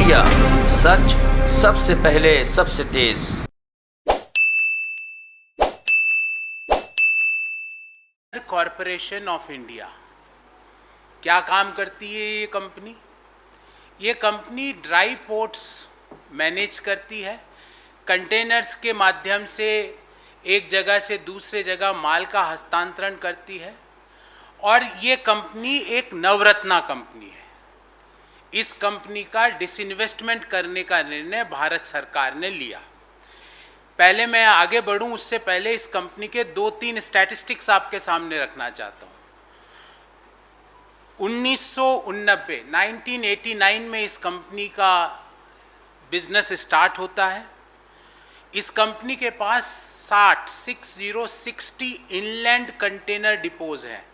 India, सच सबसे पहले सबसे तेज। कॉरपोरेशन ऑफ इंडिया क्या काम करती है ये कंपनी? ये कंपनी ड्राई पोर्ट्स मैनेज करती है, कंटेनर्स के माध्यम से एक जगह से दूसरे जगह माल का हस्तांतरण करती है और ये कंपनी एक नवरत्ना कंपनी है। इस कंपनी का डिसइन्वेस्टमेंट करने का निर्णय भारत सरकार ने लिया। पहले मैं आगे बढ़ूं उससे पहले इस कंपनी के 2-3 स्टैटिस्टिक्स आपके सामने रखना चाहता हूं। 1989 में इस कंपनी का बिजनेस स्टार्ट होता है। इस कंपनी के पास 60 इनलैंड कंटेनर डिपोज हैं।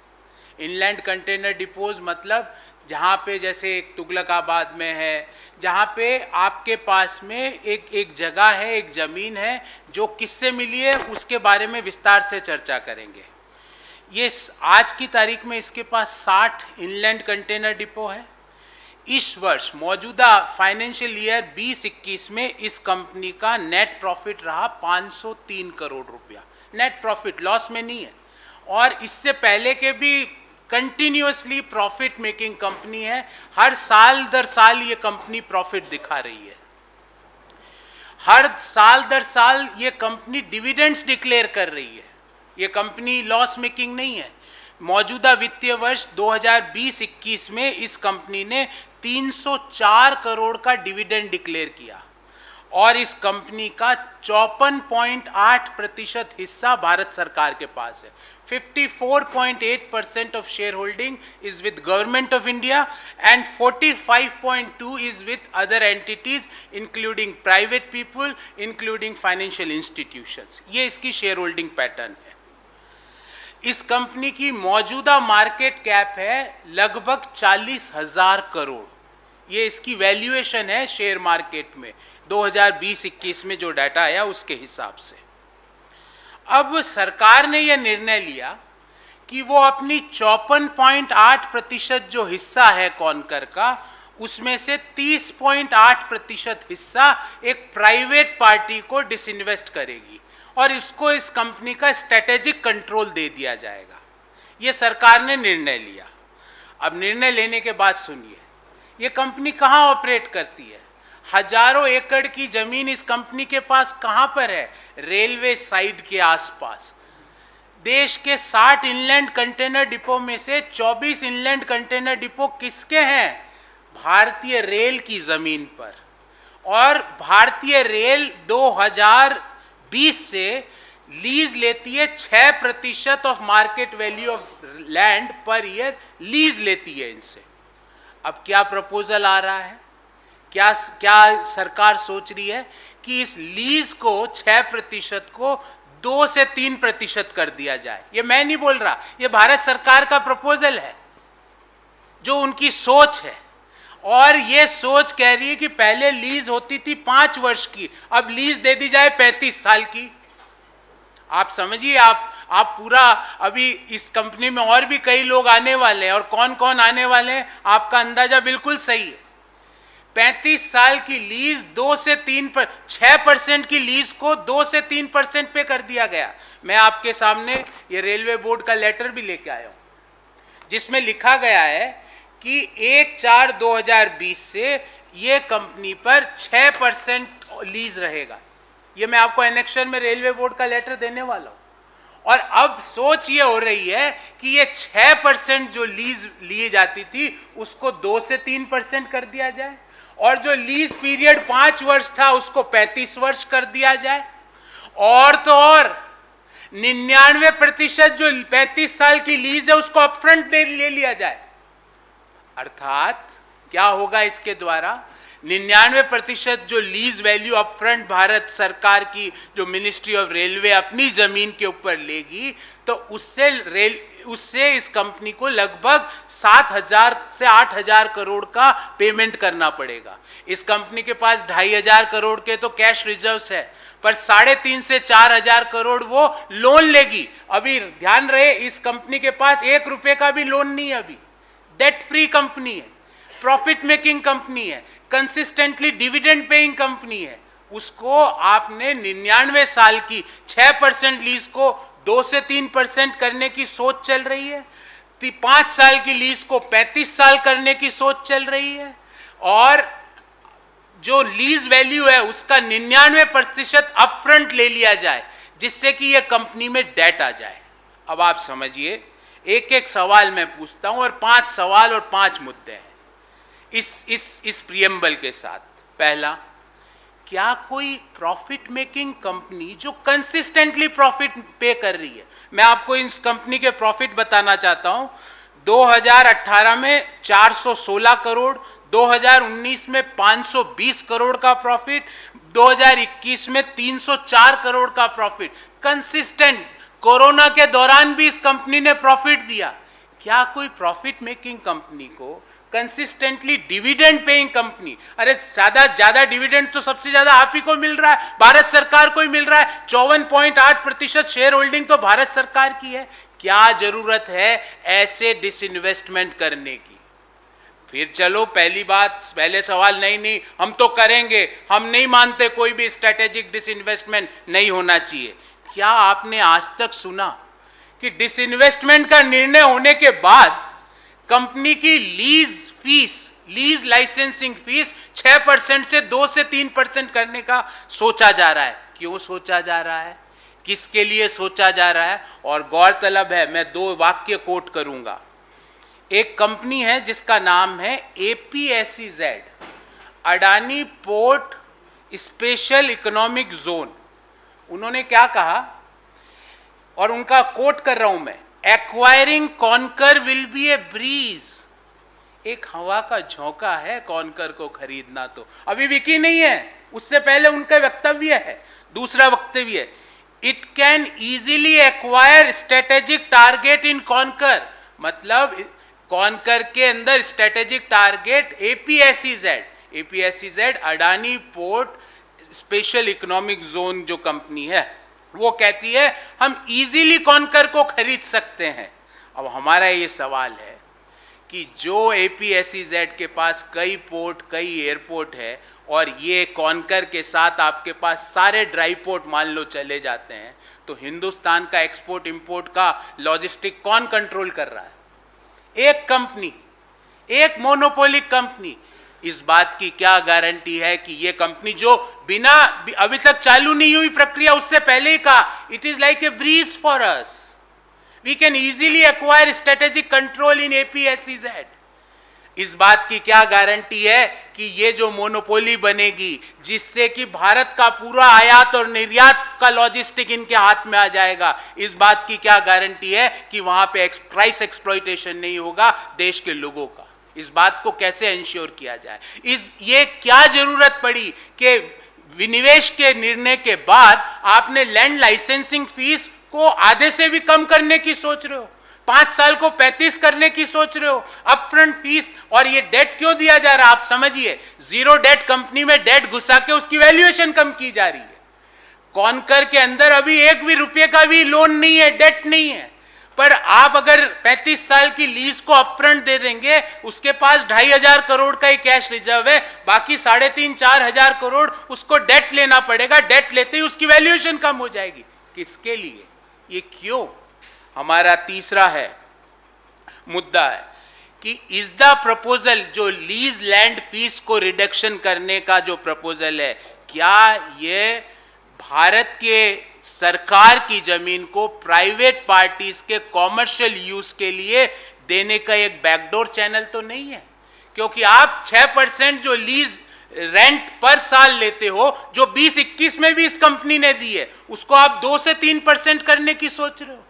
इनलैंड कंटेनर डिपोज मतलब जहाँ पे जैसे एक तुगलकाबाद में है, जहाँ पे आपके पास में एक जगह है, एक ज़मीन है जो किससे मिली है उसके बारे में विस्तार से चर्चा करेंगे। ये आज की तारीख में इसके पास 60 इनलैंड कंटेनर डिपो है। इस वर्ष मौजूदा फाइनेंशियल ईयर 2021 में इस कंपनी का नेट प्रॉफिट रहा 503 करोड़ रुपया। नेट प्रॉफिट, लॉस में नहीं है। और इससे पहले के भी कंटिन्यूअसली प्रॉफिट मेकिंग कंपनी है। हर साल दर साल ये कंपनी प्रॉफिट दिखा रही है। हर साल दर साल ये कंपनी डिविडेंड्स डिक्लेयर कर रही है। ये कंपनी लॉस मेकिंग नहीं है। मौजूदा वित्तीय वर्ष 2020-21 में इस कंपनी ने 304 करोड़ का डिविडेंड डिक्लेयर किया और इस कंपनी का 54.8% हिस्सा भारत सरकार के पास है। 54.8% of shareholding is with Government of India and 45.2 is with other entities including private people, including financial institutions. ये इसकी शेयर होल्डिंग पैटर्न है। इस कंपनी की मौजूदा मार्केट कैप है लगभग 40,000 करोड़। ये इसकी वैल्यूएशन है शेयर मार्केट में 2020-21 में जो डाटा आया उसके हिसाब से। अब सरकार ने यह निर्णय लिया कि वो अपनी 54.8% जो हिस्सा है कॉनकर का, उसमें से 30.8% हिस्सा एक प्राइवेट पार्टी को डिसइन्वेस्ट करेगी और इसको इस कंपनी का स्ट्रेटेजिक कंट्रोल दे दिया जाएगा। ये सरकार ने निर्णय लिया। अब निर्णय लेने के बाद सुनिए, ये कंपनी कहाँ ऑपरेट करती है? हजारों एकड़ की जमीन इस कंपनी के पास कहाँ पर है? रेलवे साइड के आसपास। देश के 60 इनलैंड कंटेनर डिपो में से 24 इनलैंड कंटेनर डिपो किसके हैं? भारतीय रेल की जमीन पर। और भारतीय रेल 2020 से लीज लेती है 6% of market value of land per year lease लेती है इनसे। अब क्या प्रपोजल आ रहा है? क्या सरकार सोच रही है कि इस लीज को 6% को 2 से 3% कर दिया जाए। ये मैं नहीं बोल रहा, ये भारत सरकार का प्रपोजल है जो उनकी सोच है। और ये सोच कह रही है कि पहले लीज होती थी 5 वर्ष की, अब लीज दे दी जाए 35 साल की। आप समझिए, आप पूरा, अभी इस कंपनी में और भी कई लोग आने वाले हैं और कौन कौन आने वाले हैं आपका अंदाजा बिल्कुल सही है। 35 साल की लीज 6% की लीज को 2 से 3% पे कर दिया गया। मैं आपके सामने ये रेलवे बोर्ड का लेटर भी लेके आया हूं जिसमें लिखा गया है कि 1/4/2020 से ये कंपनी पर 6% लीज रहेगा। ये मैं आपको एनेक्शन में रेलवे बोर्ड का लेटर देने वाला हूं। और अब सोच ये हो रही है कि ये 6% जो लीज ली जाती थी उसको 2 से 3% कर दिया जाए और जो लीज पीरियड 5 वर्ष था उसको 35 वर्ष कर दिया जाए। और तो और 99% जो 35 साल की लीज है उसको अपफ्रंट ले लिया जाए। अर्थात क्या होगा इसके द्वारा? 99% जो लीज वैल्यू अपफ्रंट भारत सरकार की जो मिनिस्ट्री ऑफ रेलवे अपनी जमीन के ऊपर लेगी, तो उससे इस कंपनी को लगभग 7,000 से 8,000 करोड़ का पेमेंट करना पड़ेगा। इस कंपनी के पास 2,500 करोड़ के तो कैश रिजर्व्स है, पर 3.5 से 4,000 करोड़ वो लोन लेगी। अभी ध्यान रहे, इस कंपनी के पास 1 रुपए का भी लोन नहीं है। अभी डेट फ्री कंपनी है, प्रॉफिट मेकिंग कंपनी है। कंसिस्टेंटली डिविडेंड पेइंग कंपनी है, उसको आपने 99 साल की 6% लीज को 2 से 3% करने की सोच चल रही है, 5 साल की लीज को 35 साल करने की सोच चल रही है, और जो लीज वैल्यू है उसका 99% अपफ्रंट ले लिया जाए जिससे कि यह कंपनी में डेट आ जाए। अब आप समझिए, एक एक सवाल मैं पूछता हूं और 5 सवाल और 5 मुद्दे हैं इस प्रियम्बल के साथ। पहला, क्या कोई प्रॉफिट मेकिंग कंपनी जो कंसिस्टेंटली प्रॉफिट पे कर रही है, मैं आपको इस कंपनी के प्रॉफिट बताना चाहता हूं, 2018 में 416 करोड़, 2019 में 520 करोड़ का प्रॉफिट, 2021 में 304 करोड़ का प्रॉफिट, कंसिस्टेंट। कोरोना के दौरान भी इस कंपनी ने प्रॉफिट दिया। क्या कोई प्रॉफिट मेकिंग कंपनी को कंसिस्टेंटली डिविडेंड पेइंग कंपनी, अरे ज्यादा डिविडेंड तो सबसे ज्यादा आप ही को मिल रहा है, भारत सरकार को ही मिल रहा है, 54.8% शेयर होल्डिंग तो भारत सरकार की है। क्या जरूरत है ऐसे डिसइन्वेस्टमेंट करने की? फिर चलो, पहले सवाल, नहीं हम तो करेंगे, हम नहीं मानते कोई भी स्ट्रेटेजिक डिसइन्वेस्टमेंट नहीं होना चाहिए। क्या आपने आज तक सुना कि डिसइन्वेस्टमेंट का निर्णय होने के बाद कंपनी की लीज लाइसेंसिंग फीस 6% से 2 से 3% करने का सोचा जा रहा है? क्यों सोचा जा रहा है, किसके लिए सोचा जा रहा है? और गौरतलब है, मैं 2 वाक्य कोट करूंगा। एक कंपनी है जिसका नाम है APSEZ, Adani port special economic zone. उन्होंने क्या कहा, और उनका कोट कर रहा हूं मैं, acquiring Concur will be a breeze. एक हवा का झोंका है कॉनकर को खरीदना, तो अभी बिकी नहीं है, उससे पहले उनका वक्तव्य है। दूसरा वक्तव्य, it can easily acquire strategic target in conquer, मतलब कॉनकर के अंदर strategic target APSEZ Adani port special economic zone जो कंपनी है, वो कहती है हम इजीली कॉनकर को खरीद सकते हैं। अब हमारा ये सवाल है कि जो APSEZ के पास कई पोर्ट, कई एयरपोर्ट है, और ये कॉनकर के साथ आपके पास सारे ड्राई पोर्ट मान लो चले जाते हैं, तो हिंदुस्तान का एक्सपोर्ट इंपोर्ट का लॉजिस्टिक कौन कंट्रोल कर रहा है? एक कंपनी, एक मोनोपोलिक कंपनी। इस बात की क्या गारंटी है कि ये कंपनी, जो बिना अभी तक चालू नहीं हुई प्रक्रिया, उससे पहले ही कहा it is like a breeze for us, we can easily acquire strategic control in APSEZ। इस बात की क्या गारंटी है कि ये जो मोनोपोली बनेगी, जिससे कि भारत का पूरा आयात और निर्यात का लॉजिस्टिक इनके हाथ में आ जाएगा, इस बात की क्या गारंटी है कि वहां पे प्राइस एक्सप्लॉइटेशन नहीं होगा देश के लोगों का? इस बात को कैसे इंश्योर किया जाए? ये क्या जरूरत पड़ी कि विनिवेश के निर्णय के बाद आपने लैंड लाइसेंसिंग फीस को आधे से भी कम करने की सोच रहे हो, 5 साल को 35 करने की सोच रहे हो, अपफ्रंट फीस, और ये डेट क्यों दिया जा रहा है? आप समझिए, जीरो डेट कंपनी में डेट घुसा के उसकी वैल्यूएशन कम की जा रही है। कॉनकर के अंदर अभी 1 भी रुपये का भी लोन नहीं है, डेट नहीं है, पर आप अगर 35 साल की लीज को अपफ्रंट दे देंगे, उसके पास 2,500 करोड़ का ही कैश रिजर्व है, बाकी 3,500-4,000 करोड़ उसको डेट लेना पड़ेगा, डेट लेते ही उसकी वैल्यूएशन कम हो जाएगी। किसके लिए? ये क्यों? हमारा तीसरा मुद्दा है कि इज द प्रपोजल, जो लीज लैंड फीस को रिडक्शन करने का जो प्रपोजल है, क्या ये भारत के सरकार की जमीन को प्राइवेट पार्टीज के कॉमर्शियल यूज के लिए देने का एक बैकडोर चैनल तो नहीं है? क्योंकि आप 6% जो लीज रेंट पर साल लेते हो, जो 2021 में भी इस कंपनी ने दी है, उसको आप 2 से 3% करने की सोच रहे हो।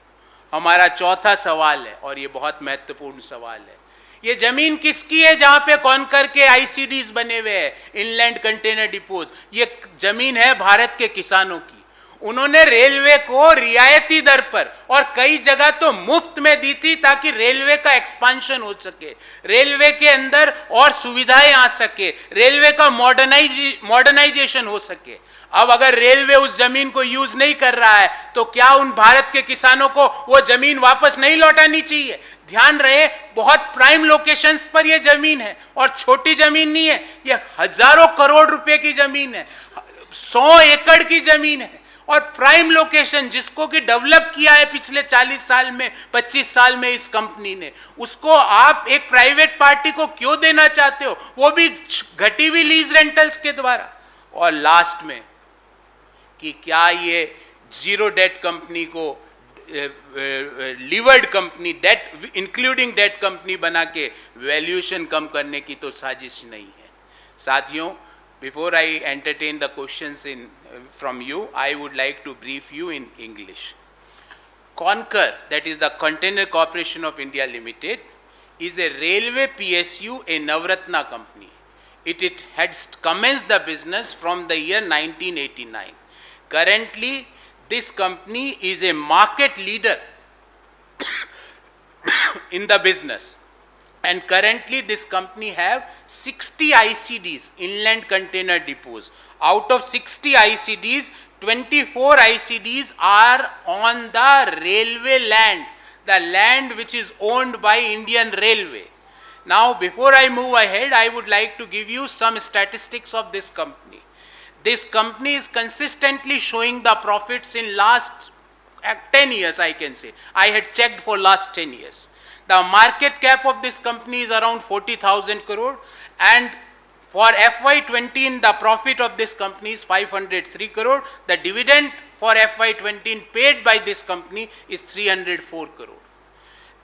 हमारा चौथा सवाल है, और ये बहुत महत्वपूर्ण सवाल है, ये जमीन किसकी है जहां पे कॉनकर के ICDs बने हुए हैं, इनलैंड कंटेनर डिपोज? ये जमीन है भारत के किसानों की। उन्होंने रेलवे को रियायती दर पर और कई जगह तो मुफ्त में दी थी ताकि रेलवे का एक्सपांशन हो सके, रेलवे के अंदर और सुविधाएं आ सके, रेलवे का मॉडर्नाइजेशन हो सके। अब अगर रेलवे उस जमीन को यूज नहीं कर रहा है, तो क्या उन भारत के किसानों को वो जमीन वापस नहीं लौटानी चाहिए? ध्यान रहे, बहुत प्राइम लोकेशंस पर यह जमीन है और छोटी जमीन नहीं है, यह हजारों करोड़ रुपए की जमीन है, 100 एकड़ की जमीन है और प्राइम लोकेशन जिसको कि डेवलप किया है पिछले 40 साल में, 25 साल में इस कंपनी ने, उसको आप एक प्राइवेट पार्टी को क्यों देना चाहते हो, वो भी घटी हुई लीज रेंटल्स के द्वारा। और लास्ट में कि क्या ये जीरो डेट कंपनी को leveraged company, debt including debt company बना के वैल्यूएशन कम करने की तो साजिश नहीं है। साथियों, before I entertain the questions in from you, I would like to brief you in English. Concur, that is the Container Corporation of India Limited, is a railway PSU, a Navratna company. It had commenced the business from the year 1989. Currently, this company is a market leader in the business. And currently this company have 60 ICDs, inland container depots. Out of 60 ICDs, 24 ICDs are on the railway land, the land which is owned by Indian Railway. Now, before I move ahead, I would like to give you some statistics of this company. This company is consistently showing the profits in last 10 years, I can say. I had checked for last 10 years. The market cap of this company is around 40,000 crore, and for FY20 the profit of this company is 503 crore. The dividend for FY20 paid by this company is 304 crore.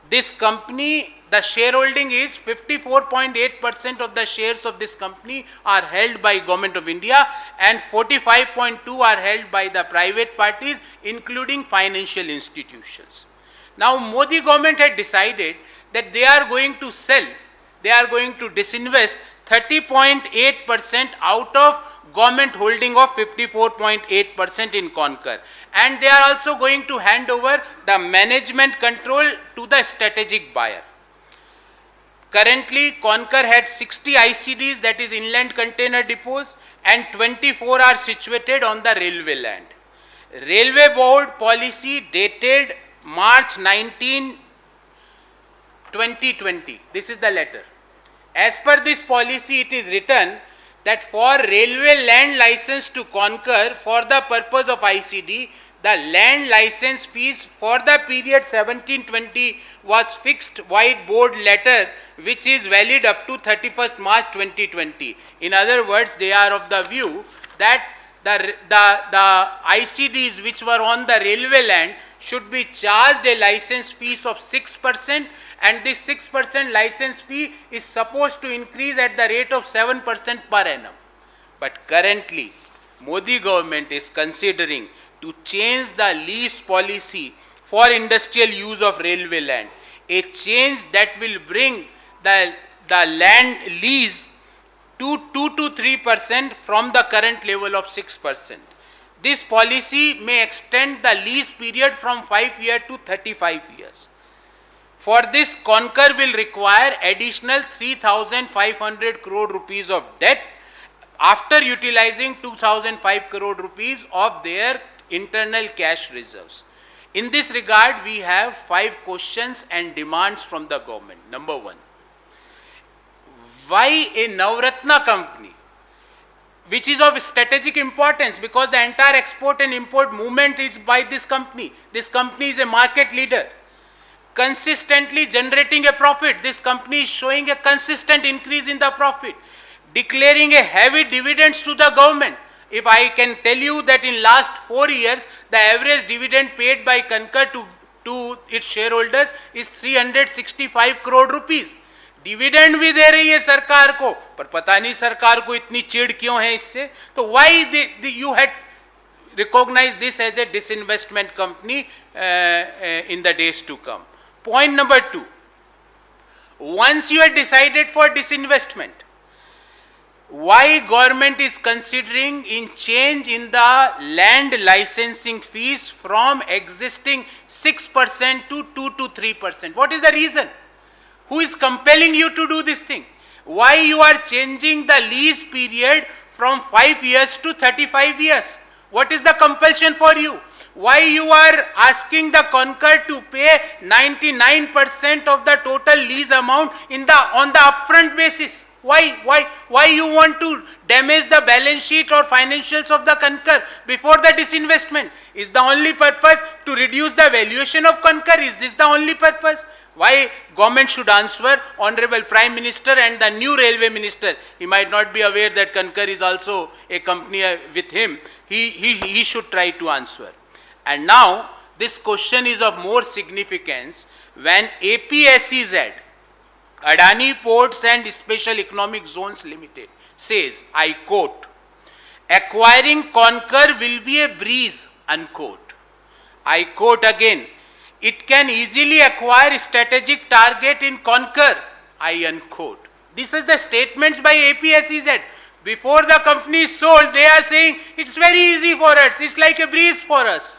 This company, the shareholding is 54.8% of the shares of this company are held by Government of India and 45.2% are held by the private parties, including financial institutions. Now, Modi government had decided that they are going to sell, they are going to disinvest 30.8% out of government holding of 54.8% in Concur, and they are also going to hand over the management control to the strategic buyer. Currently, Concur had 60 ICDs, that is inland container depots, and 24 are situated on the railway land. Railway Board policy dated March 19, 2020. This is the letter. As per this policy, it is written that for railway land license to Concur for the purpose of ICD, the land license fees for the period 17-20 was fixed white board letter, which is valid up to 31st March 2020. In other words, they are of the view that the ICDs which were on the railway land should be charged a license fees of 6%, and this 6% license fee is supposed to increase at the rate of 7% per annum. But currently, Modi government is considering to change the lease policy for industrial use of railway land, a change that will bring the land lease to 2 to 3% from the current level of 6%. This policy may extend the lease period from 5 years to 35 years. For this, Concur will require additional 3,500 crore rupees of debt after utilizing 2,005 crore rupees of their internal cash reserves. In this regard, we have 5 questions and demands from the government. Number 1, why a Navratna company, which is of strategic importance because the entire export and import movement is by this company. This company is a market leader, consistently generating a profit. This company is showing a consistent increase in the profit, declaring a heavy dividends to the government. If I can tell you that in last 4 years, the average dividend paid by Concur to its shareholders is 365 crore rupees. Dividend भी दे रही है सरकार को, पर पता नहीं सरकार को इतनी चिढ़ क्यों है इससे. तो why you had recognise this as a disinvestment company in the days to come. Point number 2, once you have decided for disinvestment, why government is considering in change in the land licensing fees from existing 6% to 2 to 3%? What is the reason? Who is compelling you to do this thing? Why you are changing the lease period from 5 years to 35 years? What is the compulsion for you? Why you are asking the Concur to pay 99% of the total lease amount on the upfront basis? Why you want to damage the balance sheet or financials of the Concur before the disinvestment? Is the only purpose to reduce the valuation of Concur? Is this the only purpose? Why government should answer? Honorable Prime Minister and the new Railway Minister, he might not be aware that Concur is also a company with him. He should try to answer. And now this question is of more significance when APSEZ, Adani Ports and Special Economic Zones Limited, says, I quote, acquiring Concur will be a breeze, unquote. I quote again, it can easily acquire strategic target in Concur, I unquote. This is the statements by APSEZ. Before the company is sold, they are saying, it's very easy for us, it's like a breeze for us.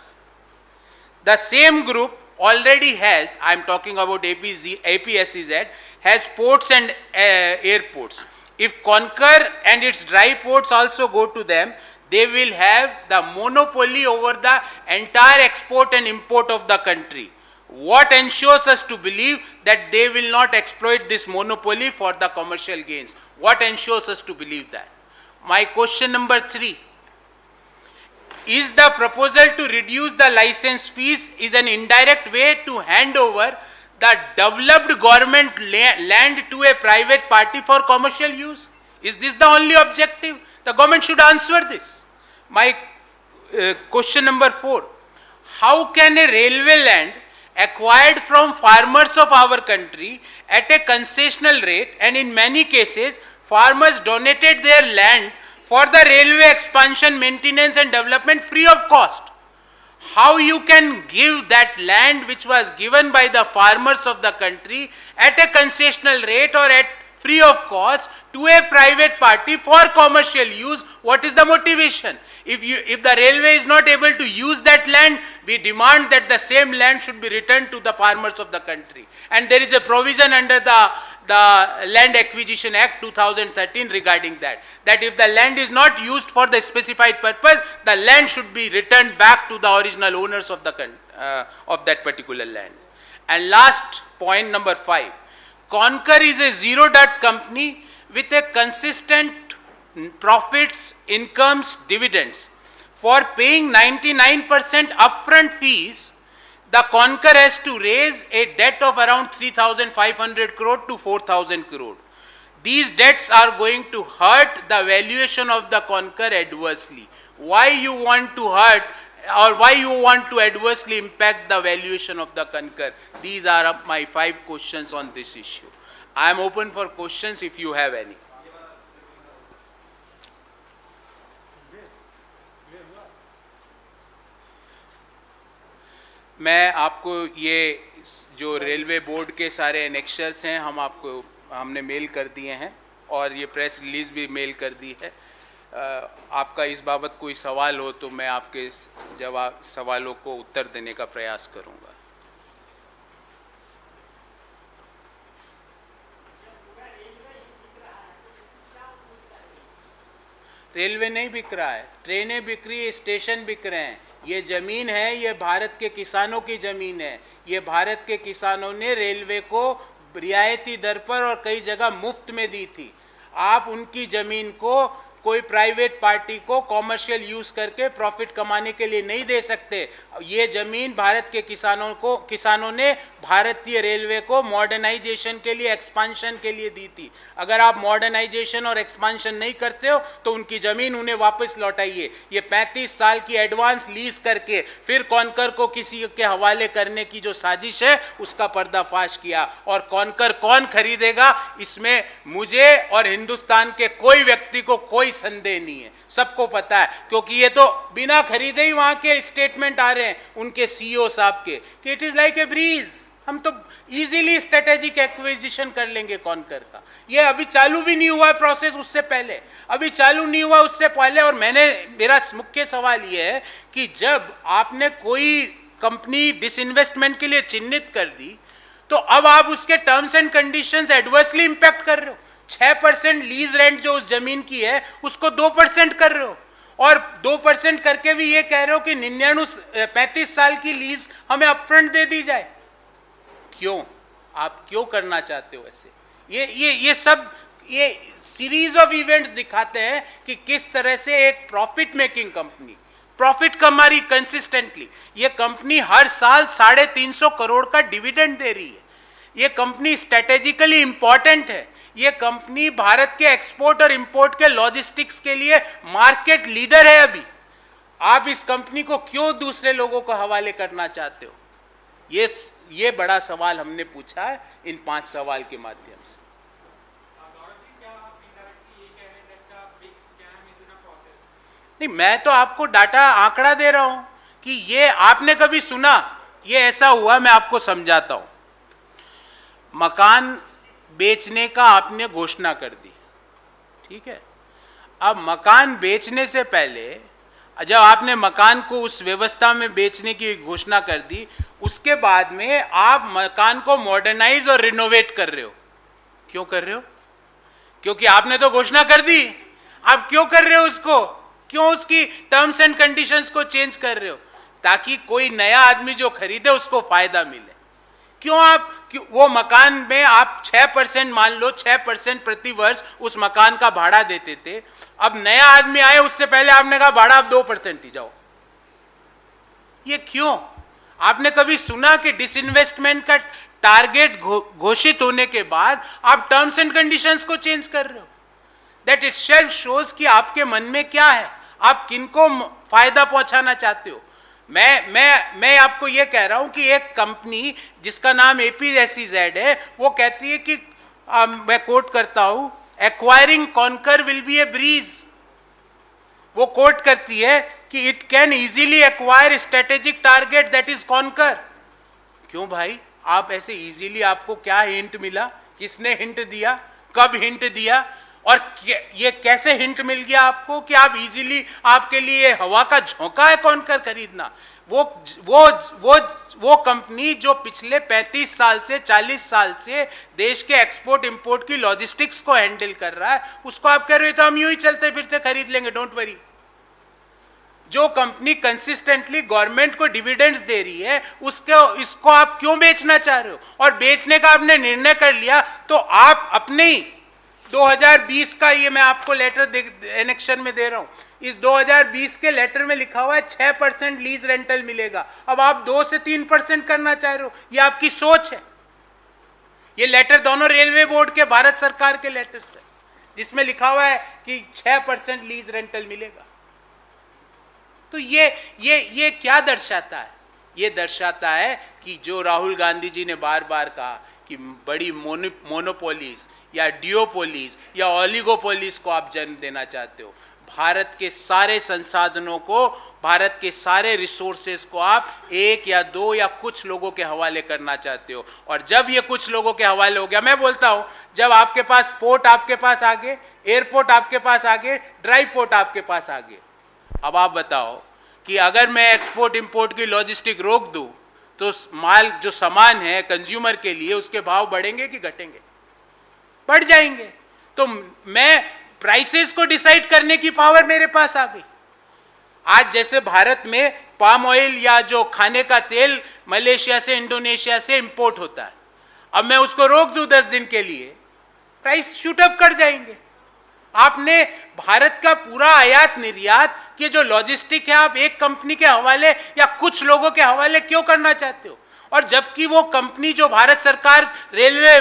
The same group already has, I am talking about APSEZ, has ports and airports. If Concur and its dry ports also go to them, they will have the monopoly over the entire export and import of the country. What ensures us to believe that they will not exploit this monopoly for the commercial gains? What ensures us to believe that? My question number 3. Is the proposal to reduce the license fees is an indirect way to hand over the developed government land to a private party for commercial use? Is this the only objective? The government should answer this. My question number 4. How can a railway land acquired from farmers of our country at a concessional rate, and in many cases farmers donated their land for the railway expansion, maintenance and development free of cost? How you can give that land which was given by the farmers of the country at a concessional rate or at free of cost to a private party for commercial use? What is the motivation? If the railway is not able to use that land, we demand that the same land should be returned to the farmers of the country. And there is a provision under the Land Acquisition Act 2013 regarding that if the land is not used for the specified purpose, the land should be returned back to the original owners of the of that particular land. And last point, number 5. Concur is a zero-debt company with a consistent profits, incomes, dividends. For paying 99% upfront fees, the Concur has to raise a debt of around 3,500 crore to 4,000 crore. These debts are going to hurt the valuation of the Concur adversely. Why you want to hurt or why you want to adversely impact the valuation of the Concur? These are my 5 questions on this issue. I am open for questions if you have any. मैं आपको ये जो railway board के सारे annexures हैं हमने mail कर दिए हैं और ये प्रेस रिलीज भी मेल कर दी है. आपका इस बाबत कोई सवाल हो तो मैं आपके सवालों को उत्तर देने का प्रयास करूंगा. रेलवे नहीं बिक रहा है, ट्रेनें बिक रही है, स्टेशन बिक रहे हैं. ये ज़मीन है, ये भारत के किसानों की ज़मीन है. ये भारत के किसानों ने रेलवे को रियायती दर पर और कई जगह मुफ्त में दी थी. आप उनकी ज़मीन को कोई प्राइवेट पार्टी को कॉमर्शियल यूज़ करके प्रॉफिट कमाने के लिए नहीं दे सकते. ये ज़मीन भारत के किसानों ने भारतीय रेलवे को मॉडर्नाइजेशन के लिए, एक्सपांशन के लिए दी थी. अगर आप मॉडर्नाइजेशन और एक्सपांशन नहीं करते हो तो उनकी ज़मीन उन्हें वापस लौटाइए. ये 35 साल की एडवांस लीज करके फिर कॉन्कर को किसी के हवाले करने की जो साजिश है उसका पर्दाफाश किया. और कॉन्कर कौन खरीदेगा इसमें मुझे और हिंदुस्तान के कोई व्यक्ति को कोई संदेह नहीं है. सबको पता है, क्योंकि ये तो बिना खरीदे ही वहां के स्टेटमेंट आ रहे हैं उनके सीईओ साहब के कि it is like a breeze. हम तो इजीली स्ट्रेटेजिक एक्विजिशन कर लेंगे कॉन्कर का. ये अभी चालू भी नहीं हुआ प्रोसेस, उससे पहले अभी चालू नहीं हुआ उससे पहले. और मेरा मुख्य सवाल ये है कि जब आपने कोई कंपनी डिसइन्वेस्टमेंट के लिए चिन्हित कर दी तो अब आप उसके terms and conditions adversely impact कर रहे हो. 6% लीज रेंट जो उस जमीन की है उसको 2% कर रहे हो. और 2% करके भी ये कह रहे हो कि 35 साल की लीज हमें अपफ्रंट दे दी जाए। क्यों? आप क्यों करना चाहते हो ऐसे? ये सब ये सीरीज ऑफ इवेंट्स दिखाते हैं कि किस तरह से एक प्रॉफिट मेकिंग कंपनी प्रॉफिट कमा रही कंसिस्टेंटली। ये कंपनी हर साल 350 करोड़ का डिविडेंड दे रही है। ये कंपनी स्ट्रेटेजिकली इंपॉर्टेंट है। ये कंपनी भारत के एक्सपोर्ट और इंपोर्ट के लॉजिस्टिक्स के लिए मार्केट लीडर है। अभी आप इस कंपनी को क्यों दूसरे लोगों को हवाले करना चाहते हो? ये बड़ा सवाल हमने पूछा है इन 5 सवाल के माध्यम से। नहीं, मैं तो आपको डाटा आंकड़ा दे रहा हूं कि ये आपने कभी सुना ये ऐसा हुआ? मैं आपको समझाता हूं। मकान बेचने का आपने घोषणा कर दी, ठीक है। अब मकान बेचने से पहले जब आपने मकान को उस व्यवस्था में बेचने की घोषणा कर दी, उसके बाद में आप मकान को मॉडर्नाइज और रिनोवेट कर रहे हो। क्यों कर रहे हो? क्योंकि आपने तो घोषणा कर दी। आप क्यों कर रहे हो उसको? क्यों उसकी टर्म्स एंड कंडीशंस को चेंज कर रहे हो? ताकि कोई नया आदमी जो खरीदे उसको फायदा मिले। क्यों वो मकान में आप 6% मान लो 6% प्रति वर्ष उस मकान का भाड़ा देते थे। अब नया आदमी आए उससे पहले आपने कहा भाड़ा आप 2% ही जाओ। ये क्यों? आपने कभी सुना कि डिसइन्वेस्टमेंट का टारगेट घोषित होने के बाद आप टर्म्स एंड कंडीशंस को चेंज कर रहे हो? दैट इटसेल्फ शोज कि आपके मन में क्या है, आप किनको फायदा पहुंचाना चाहते हो। मैं आपको यह कह रहा हूं कि एक कंपनी जिसका नाम APSEZ है, वो कहती है कि मैं कोट करता हूं, acquiring Concur will be a breeze. वो कोट करती है कि it can easily acquire strategic target that is Concur. क्यों भाई? आप ऐसे इजीली, आपको क्या हिंट मिला? किसने हिंट दिया? कब हिंट दिया? और ये कैसे हिंट मिल गया आपको कि आप इजीली, आपके लिए हवा का झोंका है कॉन्कर खरीदना? वो कंपनी जो पिछले 35 साल से 40 साल से देश के एक्सपोर्ट इंपोर्ट की लॉजिस्टिक्स को हैंडल कर रहा है, उसको आप कह रहे हो तो हम यूं ही चलते फिरते खरीद लेंगे, डोंट वरी। जो कंपनी कंसिस्टेंटली गवर्नमेंट को डिविडेंड्स दे रही है, इसको आप क्यों बेचना चाह रहे हो? और बेचने का आपने निर्णय कर लिया तो आप अपने ही 2020 का, ये मैं आपको लेटर एनेक्शन में दे रहा हूं, इस 2020 के लेटर में लिखा हुआ है 6% लीज रेंटल मिलेगा। अब आप 2 से 3% करना चाह रहे हो। ये आपकी सोच है। ये लेटर दोनों रेलवे बोर्ड के, भारत सरकार के लेटर्स है, जिसमें लिखा हुआ है कि 6% लीज रेंटल मिलेगा। तो ये क्या दर्शाता है? ये दर्शाता है कि जो राहुल गांधी जी ने बार बार कहा कि बड़ी मोनोपोलीज या डियोपोलीज या ओलिगोपोलीज को आप जन्म देना चाहते हो। भारत के सारे संसाधनों को, भारत के सारे रिसोर्सेज को आप एक या दो या कुछ लोगों के हवाले करना चाहते हो। और जब ये कुछ लोगों के हवाले हो गया, मैं बोलता हूं, जब आपके पास पोर्ट आपके पास आ गए, एयरपोर्ट आपके पास आ गए, ड्राई पोर्ट आपके पास आ गए, अब आप बताओ कि अगर मैं एक्सपोर्ट इंपोर्ट की लॉजिस्टिक रोक दूं तो माल जो सामान है कंज्यूमर के लिए, उसके भाव बढ़ेंगे कि घटेंगे? बढ़ जाएंगे। तो मैं प्राइसेस को डिसाइड करने की पावर मेरे पास आ गई। आज जैसे भारत में पाम ऑयल या जो खाने का तेल मलेशिया से, इंडोनेशिया से इंपोर्ट होता है, अब मैं उसको रोक दूं 10 दिन के लिए, प्राइस शूट अप कर जाएंगे। आपने भारत का पूरा आयात निर्यात के जो लॉजिस्टिक है, आप एक कंपनी के हवाले या कुछ लोगों के हवाले क्यों करना चाहते हो? और जबकि वो कंपनी जो भारत सरकार रेलवे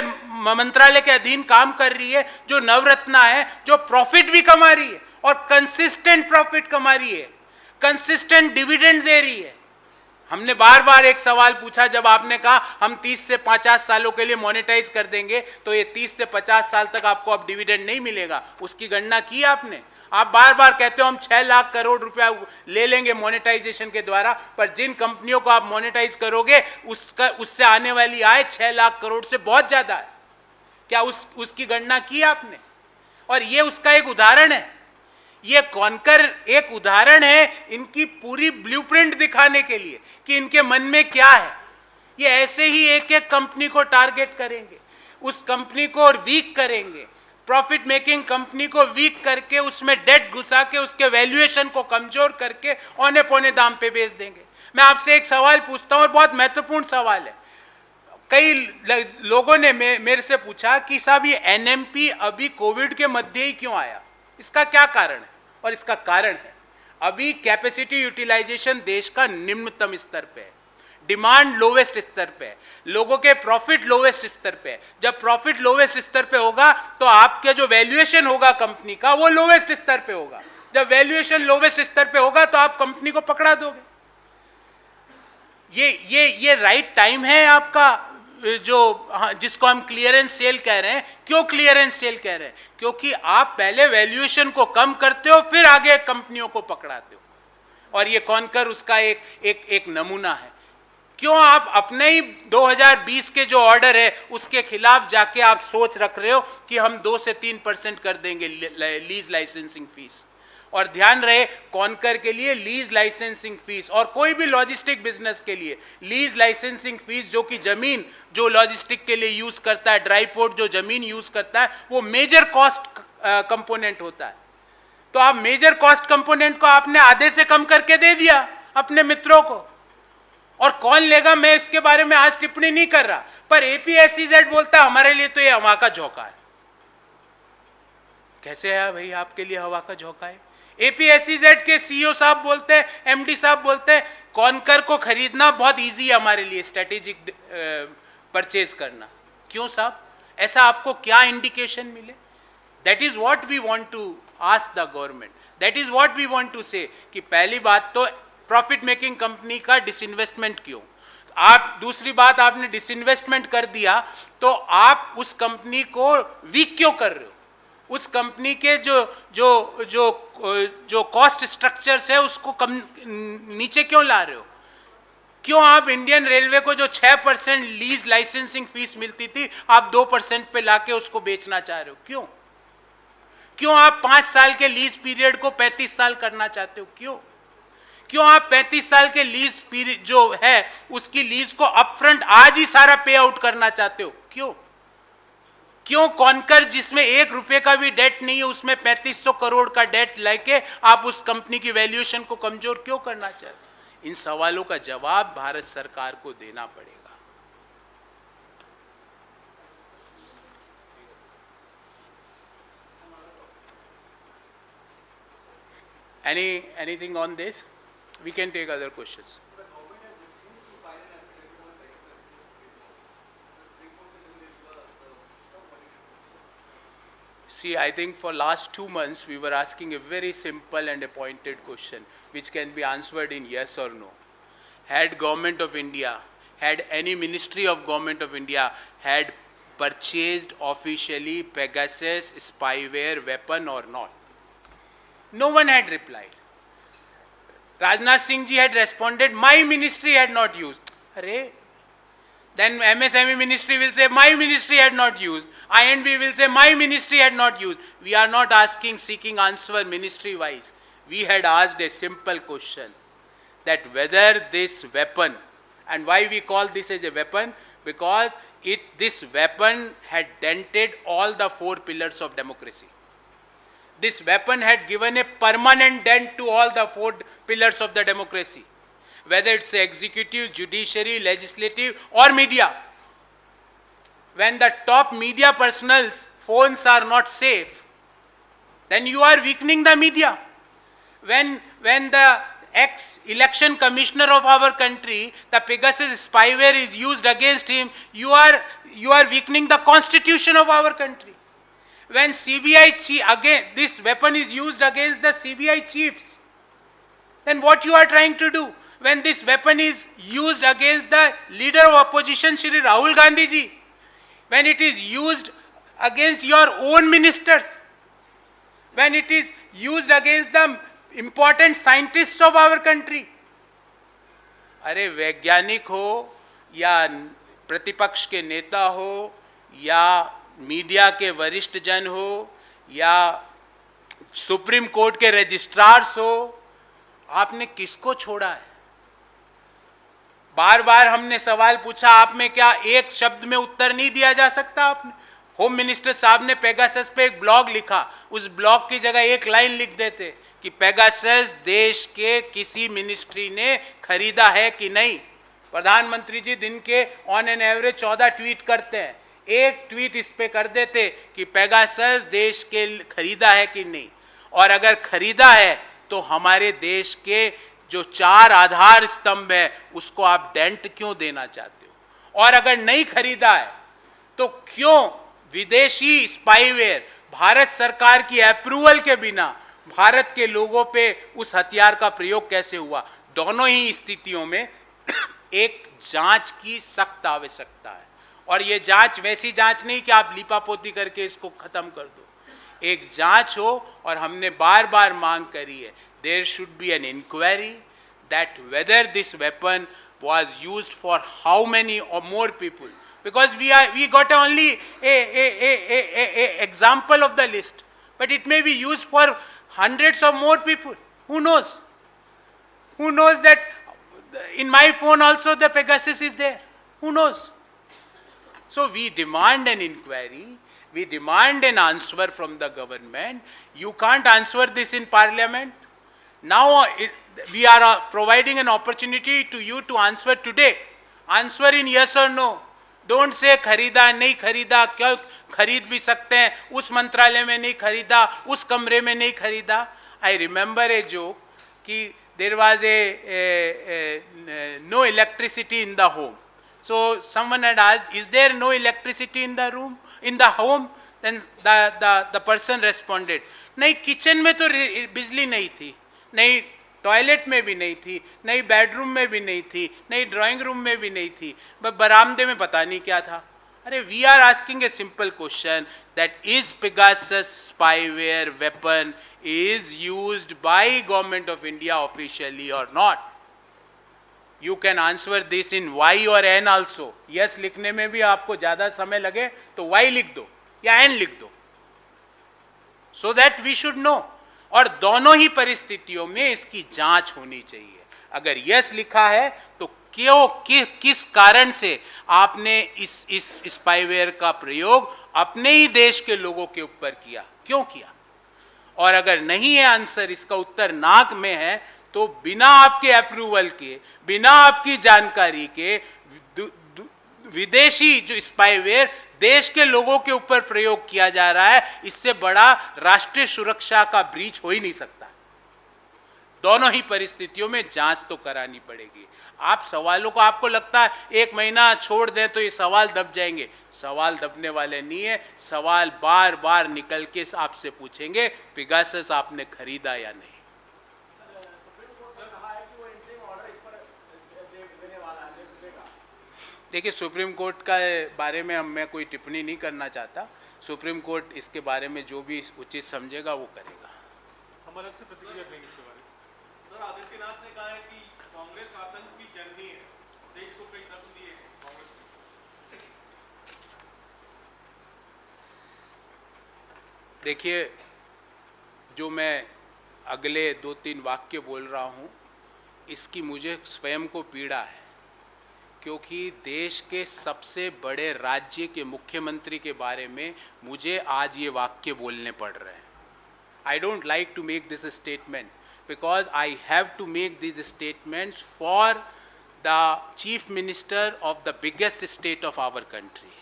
मंत्रालय के अधीन काम कर रही है, जो नवरत्ना है, जो प्रॉफिट भी कमा रही है और कंसिस्टेंट प्रॉफिट कमा रही है, कंसिस्टेंट डिविडेंड दे रही है। हमने बार बार एक सवाल पूछा, जब आपने कहा हम 30 से 50 सालों के लिए मोनेटाइज कर देंगे, तो ये 30 से 50 साल तक आपको अब डिविडेंड नहीं मिलेगा, उसकी गणना की आपने? आप बार बार कहते हो हम 6 लाख करोड़ रुपया ले लेंगे मोनेटाइजेशन के द्वारा, पर जिन कंपनियों को आप मोनेटाइज करोगे उससे आने वाली आय 6 लाख करोड़ से बहुत ज्यादा है। क्या उसकी गणना की आपने? और ये उसका एक उदाहरण है। ये कॉन्कर एक उदाहरण है इनकी पूरी ब्लूप्रिंट दिखाने के लिए कि इनके मन में क्या है। ये ऐसे ही एक एक कंपनी को टारगेट करेंगे, उस कंपनी को और वीक करेंगे, प्रॉफिट मेकिंग कंपनी को वीक करके उसमें डेट घुसा के उसके वैल्यूएशन को कमजोर करके औने पौने दाम पे बेच देंगे। मैं आपसे एक सवाल पूछता हूं और बहुत महत्वपूर्ण सवाल है। कई लोगों ने मेरे से पूछा कि साहब ये एनएमपी अभी कोविड के मध्य ही क्यों आया, इसका क्या कारण है? और इसका कारण है अभी कैपेसिटी यूटिलाइजेशन देश का निम्नतम स्तर पे है, डिमांड लोवेस्ट स्तर पे है, लोगों के प्रॉफिट लोवेस्ट स्तर पे है। जब प्रॉफिट लोवेस्ट स्तर पे होगा तो आपके जो वैल्यूएशन होगा कंपनी का वो लोवेस्ट स्तर पे होगा। जब वैल्यूएशन लोवेस्ट स्तर पे होगा तो आप कंपनी को पकड़ा दोगे। ये राइट टाइम है आपका, जो जिसको हम क्लियरेंस सेल कह रहे हैं। क्यों क्लियरेंस सेल कह रहे हैं? क्योंकि आप पहले वैल्यूएशन को कम करते हो फिर आगे कंपनियों को पकड़ाते हो, और ये कॉनकर उसका एक नमूना है। क्यों आप अपने ही 2020 के जो ऑर्डर है उसके खिलाफ जाके आप सोच रख रहे हो कि हम 2 से 3% कर देंगे लीज लाइसेंसिंग फीस? और ध्यान रहे, कॉनकर के लिए लीज लाइसेंसिंग फीस और कोई भी लॉजिस्टिक बिजनेस के लिए लीज लाइसेंसिंग फीस, जो कि जमीन जो लॉजिस्टिक के लिए यूज करता है, ड्राई पोर्ट जो जमीन यूज करता है, वो मेजर कॉस्ट कंपोनेंट होता है। तो आप मेजर कॉस्ट कंपोनेंट को आपने आधे से कम करके दे दिया अपने मित्रों को, और कौन लेगा मैं इसके बारे में आज टिप्पणी नहीं कर रहा, पर एपीएसईजेड बोलता है हमारे लिए तो ये हवा का झोंका है। कैसे है भाई आपके लिए हवा का झोंका है? एपीएसईजेड के सीईओ साहब बोलते हैं, एमडी साहब बोलते हैं कॉनकर को खरीदना बहुत इजी है हमारे लिए, स्ट्रेटेजिक परचेज करना। क्यों साहब? ऐसा आपको क्या इंडिकेशन मिले? That is what we want to ask the government, that is what we want to say कि पहली बात तो प्रॉफिट मेकिंग कंपनी का डिसइन्वेस्टमेंट क्यों? आप दूसरी बात, आपने डिसइन्वेस्टमेंट कर दिया तो आप उस कंपनी को वीक क्यों कर रहे हो? उस कंपनी के जो कॉस्ट स्ट्रक्चर्स है उसको कम नीचे क्यों ला रहे हो? क्यों आप इंडियन रेलवे को जो 6% लीज लाइसेंसिंग फीस मिलती थी आप 2% पे लाके उसको बेचना चाह रहे हो? क्यों? क्यों आप 5 साल के लीज पीरियड को 35 साल करना चाहते हो? क्यों? क्यों आप 35 साल के लीज पीरियड जो है उसकी लीज को अपफ्रंट आज ही सारा पे आउट करना चाहते हो? क्यों? क्यों कॉनकर जिसमें 1 रुपए का भी डेट नहीं है उसमें 3500 करोड़ का डेट लेके आप उस कंपनी की वैल्यूएशन को कमजोर क्यों करना चाहते? इन सवालों का जवाब भारत सरकार को देना पड़ेगा। Anything on this? We can take other questions. See, I think for last 2 months we were asking a very simple and a pointed question which can be answered in yes or no. Had Government of India, had any Ministry of Government of India had purchased officially Pegasus spyware weapon or not? No one had replied. Rajnath Singh ji had responded, my ministry had not used. Arre, then MSME ministry will say, my ministry had not used. INB will say, my ministry had not used. We are not asking, seeking answer ministry wise. We had asked a simple question, that whether this weapon, and why we call this as a weapon, because this weapon had dented all the 4 pillars of democracy. This weapon had given a permanent dent to all the 4 pillars of the democracy, whether it's executive, judiciary, legislative or media. When the top media personals' phones are not safe, then you are weakening the media. When the ex-election commissioner of our country, the Pegasus spyware is used against him, you are weakening the constitution of our country. When CBI chief, again this weapon is used against the CBI chiefs, then what you are trying to do? When this weapon is used against the leader of opposition, Shri Rahul Gandhi ji, when it is used against your own ministers, when it is used against the important scientists of our country, अरे वैज्ञानिक हो या प्रतिपक्ष के नेता हो या media के वरिष्ठ जन हो या सुप्रीम कोर्ट के रजिस्ट्रार्स हो, आपने किसको छोड़ा है? बार बार हमने सवाल पूछा, आप में क्या एक शब्द में उत्तर नहीं दिया जा सकता? होम मिनिस्टर साहब ने पेगासस पे एक ब्लॉग लिखा, उस ब्लॉग की जगह एक लाइन लिख देते कि पेगासस देश के किसी मिनिस्ट्री ने खरीदा है कि नहीं। प्रधानमंत्री जी दिन के ऑन एन एवरेज 14 ट्वीट करते हैं, एक ट्वीट इस पे कर देते कि पेगासस देश के खरीदा है कि नहीं, और अगर खरीदा है तो हमारे देश के जो 4 आधार स्तंभ है उसको आप डेंट क्यों देना चाहते हो, और अगर नहीं खरीदा है तो क्यों विदेशी स्पाईवेयर भारत सरकार की अप्रूवल के बिना भारत के लोगों पे उस हथियार का प्रयोग कैसे हुआ। दोनों ही स्थितियों में एक जांच की सख्त आवश्यकता है, और ये जांच वैसी जांच नहीं कि आप लीपापोती करके इसको खत्म कर दो। एक जांच हो, और हमने बार बार मांग करी है, there should be an inquiry that whether this weapon was used for how many or more people, because we got only a example of the list, but it may be used for hundreds of more people. Who knows that in my phone also the Pegasus is there? Who knows? So we demand an inquiry, we demand an answer from the government. You can't answer this in parliament. Now we are providing an opportunity to you to answer today. Answer in yes or no. Don't say खरीदा नहीं खरीदा, क्यों खरीद भी सकते हैं, उस मंत्रालय में नहीं खरीदा, उस कमरे में नहीं खरीदा. I remember a joke कि there was no electricity in the home. So someone had asked, is there no electricity in the room, in the home? Then the person responded, नहीं किचन में तो बिजली नहीं थी, नहीं टॉयलेट में भी नहीं थी, नहीं बेडरूम में भी नहीं थी, नहीं ड्राइंग रूम में भी नहीं थी, बस बरामदे में पता नहीं क्या था. अरे we are asking a simple question that is Pegasus spyware weapon is used by government of India officially or not. You can answer this in Y or N also. Yes लिखने में भी आपको ज्यादा समय लगे तो वाई लिख दो या एन लिख दो, so that we should know. और दोनों ही परिस्थितियों में इसकी जांच होनी चाहिए. अगर यस लिखा है तो क्यों, किस कारण से आपने इस स्पाईवेयर का प्रयोग अपने ही देश के लोगों के ऊपर किया, क्यों किया. और अगर नहीं है आंसर, इसका उत्तर नाक में है, तो बिना आपके अप्रूवल के, बिना आपकी जानकारी के विदेशी जो स्पाईवेयर देश के लोगों के ऊपर प्रयोग किया जा रहा है, इससे बड़ा राष्ट्रीय सुरक्षा का ब्रीच हो ही नहीं सकता. दोनों ही परिस्थितियों में जांच तो करानी पड़ेगी. आप सवालों को, आपको लगता है 1 महीना छोड़ दें तो ये सवाल दब जाएंगे. सवाल दबने वाले नहीं है. सवाल बार बार निकल के आपसे पूछेंगे पेगासस आपने खरीदा या नहीं. देखिए, सुप्रीम कोर्ट का बारे में मैं कोई टिप्पणी नहीं करना चाहता. सुप्रीम कोर्ट इसके बारे में जो भी उचित समझेगा वो करेगा. हम अलग से प्रतिक्रिया देंगे इसके बारे में. सर, आदित्यनाथ ने कहा है कि कांग्रेस आतंक की जननी है, देश को कई शब्द दिए कांग्रेस ने. देखिए, जो मैं अगले 2-3 वाक्य बोल रहा हूँ, इसकी मुझे स्वयं को पीड़ा है, क्योंकि देश के सबसे बड़े राज्य के मुख्यमंत्री के बारे में मुझे आज ये वाक्य बोलने पड़ रहे हैं. I don't like to make this statement because I have to make this statements for the chief minister of the biggest state of our country.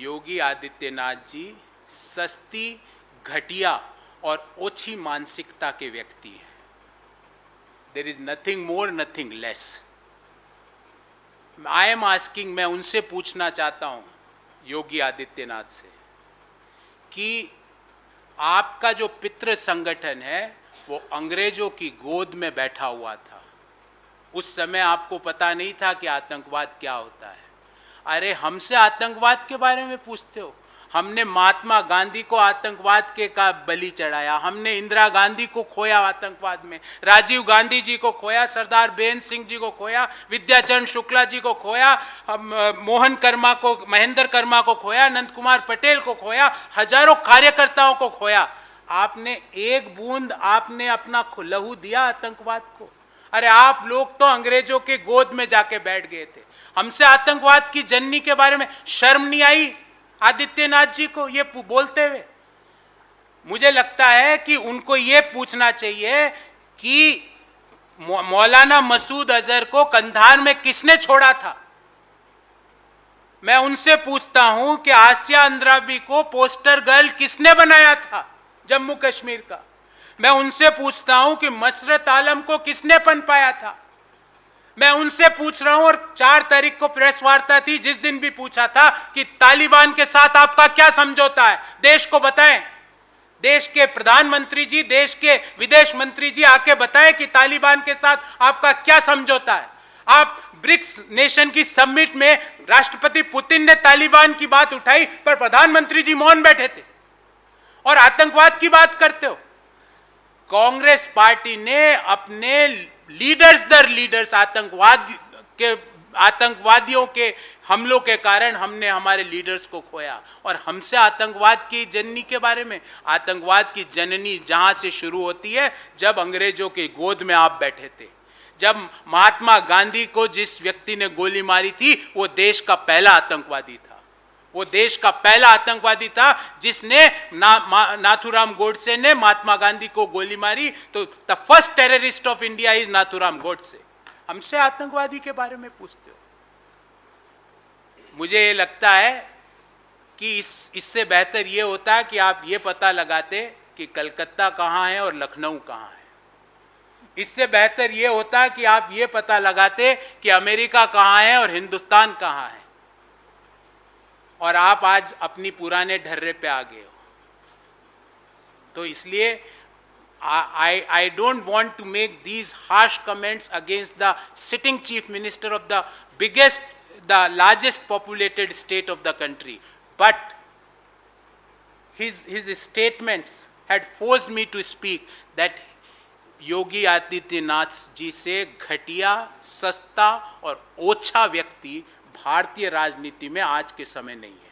Yogi Adityanath ji सस्ती, घटिया और ओछी मानसिकता के व्यक्ति हैं. There is nothing more, nothing less. I am asking, मैं उनसे पूछना चाहता हूँ, योगी आदित्यनाथ से, कि आपका जो पितृ संगठन है वो अंग्रेजों की गोद में बैठा हुआ था. उस समय आपको पता नहीं था कि आतंकवाद क्या होता है. अरे हमसे आतंकवाद के बारे में पूछते हो. हमने महात्मा गांधी को आतंकवाद के का बलि चढ़ाया, हमने इंदिरा गांधी को खोया आतंकवाद में, राजीव गांधी जी को खोया, सरदार बेन सिंह जी को खोया, विद्याचरण शुक्ला जी को खोया, मोहन कर्मा को, महेंद्र कर्मा को खोया, नंद कुमार पटेल को खोया, हजारों कार्यकर्ताओं को खोया. आपने एक बूंद आपने अपना लहू दिया आतंकवाद को. अरे आप लोग तो अंग्रेजों के गोद में जाके बैठ गए थे. हमसे आतंकवाद की जननी के बारे में शर्म नहीं आई? आदित्यनाथ जी को ये बोलते हुए? मुझे लगता है कि उनको ये पूछना चाहिए कि मौलाना मसूद अजहर को कंधार में किसने छोड़ा था। मैं उनसे पूछता हूं कि आसिया अंद्राबी को पोस्टर गर्ल किसने बनाया था जम्मू कश्मीर का। मैं उनसे पूछता हूं कि मसरत आलम को किसने पनपाया था। मैं उनसे पूछ रहा हूं, और 4 तारीख को प्रेस वार्ता थी, जिस दिन भी पूछा था कि तालिबान के साथ आपका क्या समझौता है, देश को बताएं। देश के प्रधानमंत्री जी, देश के विदेश मंत्री जी आके बताएं कि तालिबान के साथ आपका क्या समझौता है। आप ब्रिक्स नेशन की समिट में राष्ट्रपति पुतिन ने तालिबान की बात उठाई, पर प्रधानमंत्री जी मौन बैठे थे, और आतंकवाद की बात करते हो। कांग्रेस पार्टी ने अपने लीडर्स दर लीडर्स आतंकवादियों के हमलों के कारण हमने हमारे लीडर्स को खोया। और हमसे आतंकवाद की जननी के बारे में, आतंकवाद की जननी जहां से शुरू होती है, जब अंग्रेजों की गोद में आप बैठे थे, जब महात्मा गांधी को जिस व्यक्ति ने गोली मारी थी, वो देश का पहला आतंकवादी था। वो देश का पहला आतंकवादी था जिसने नाथूराम गोडसे ने महात्मा गांधी को गोली मारी। तो the first terrorist of India is Nathuram Godse. हमसे आतंकवादी के बारे में पूछते हो? मुझे ये लगता है कि इससे बेहतर ये होता है कि आप ये पता लगाते कि कलकत्ता कहाँ है और लखनऊ कहाँ है। इससे बेहतर ये होता कि आप ये पता लगाते कि अमेरिका कहाँ है और हिंदुस्तान कहाँ है। और आप आज अपनी पुराने ढर्रे पे आ गए हो। तो इसलिए I don't want to make these harsh comments against the sitting chief minister of the largest populated state of the country, but his statements had forced me to speak that योगी आदित्यनाथ जी से घटिया, सस्ता और ओछा व्यक्ति भारतीय राजनीति में आज के समय नहीं है।